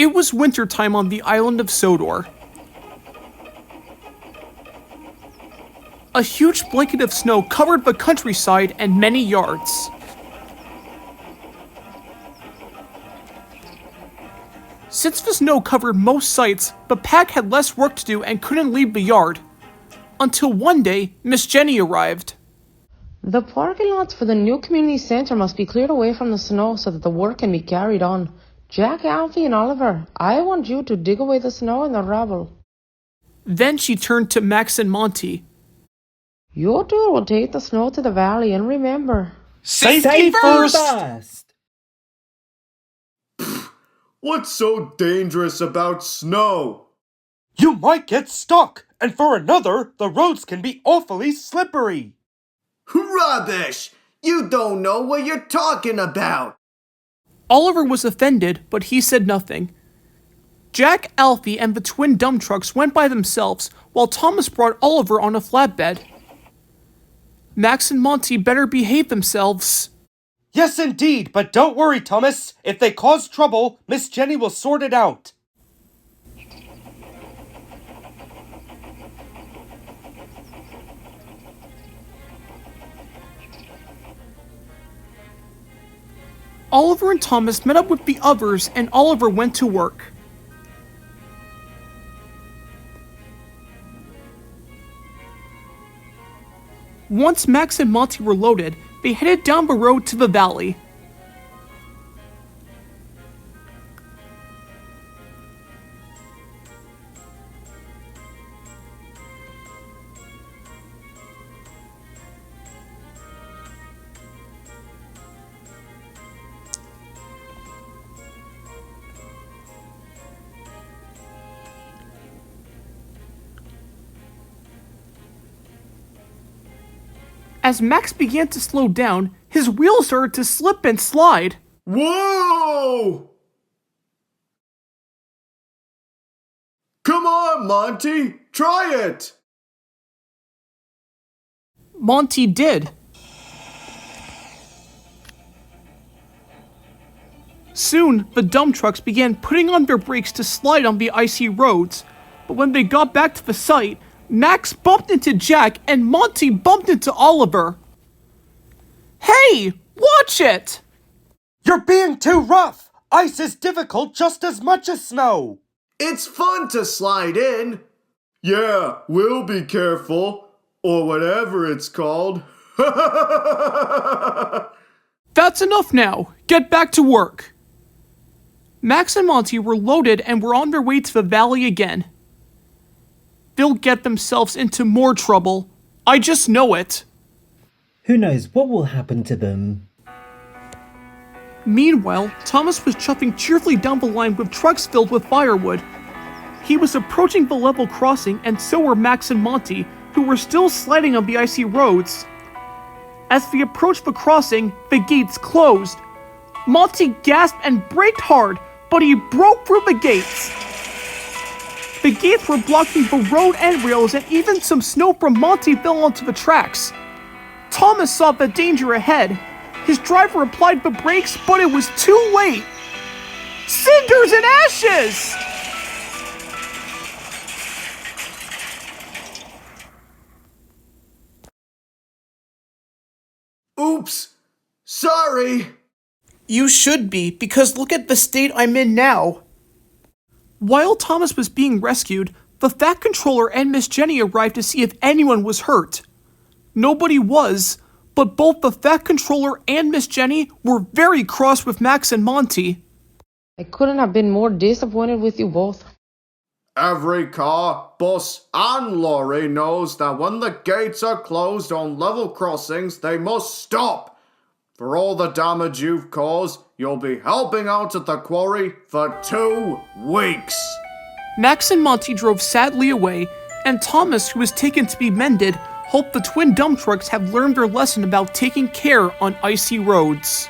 It was wintertime on the island of Sodor. A huge blanket of snow covered the countryside and many yards. Since the snow covered most sites, the pack had less work to do and couldn't leave the yard. Until one day, Miss Jenny arrived. The parking lots for the new community center must be cleared away from the snow so that the work can be carried on. Jack, Alfie, and Oliver, I want you to dig away the snow and the rubble. Then she turned to Max and Monty. You two will take the snow to the valley, and remember... Safety first! What's so dangerous about snow? You might get stuck, and for another, the roads can be awfully slippery. Rubbish! You don't know what you're talking about! Oliver was offended, but he said nothing. Jack, Alfie, and the twin dump trucks went by themselves, while Thomas brought Oliver on a flatbed. Max and Monty better behave themselves. Yes, indeed, but don't worry, Thomas. If they cause trouble, Miss Jenny will sort it out. Oliver and Thomas met up with the others, and Oliver went to work. Once Max and Monty were loaded, they headed down the road to the valley. As Max began to slow down, his wheels started to slip and slide. Whoa! Come on, Monty! Try it! Monty did. Soon, the dump trucks began putting on their brakes to slide on the icy roads, but when they got back to the site, Max bumped into Jack and Monty bumped into Oliver. Hey, watch it! You're being too rough! Ice is difficult just as much as snow! It's fun to slide in! Yeah, we'll be careful. Or whatever it's called. That's enough now. Get back to work. Max and Monty were loaded and were on their way to the valley again. They'll get themselves into more trouble. I just know it. Who knows what will happen to them? Meanwhile, Thomas was chuffing cheerfully down the line with trucks filled with firewood. He was approaching the level crossing, and so were Max and Monty, who were still sliding on the icy roads. As they approached the crossing, the gates closed. Monty gasped and braked hard, but he broke through the gates. The gates were blocking the road and rails, and even some snow from Monty fell onto the tracks. Thomas saw the danger ahead. His driver applied the brakes, but it was too late. Cinders and ashes! Oops! Sorry! You should be, because look at the state I'm in now. While Thomas was being rescued, the Fat Controller and Miss Jenny arrived to see if anyone was hurt. Nobody was, but both the Fat Controller and Miss Jenny were very cross with Max and Monty. I couldn't have been more disappointed with you both. Every car, bus, and lorry knows that when the gates are closed on level crossings, they must stop. For all the damage you've caused, you'll be helping out at the quarry for 2 weeks. Max and Monty drove sadly away, and Thomas, who was taken to be mended, hoped the twin dump trucks have learned their lesson about taking care on icy roads.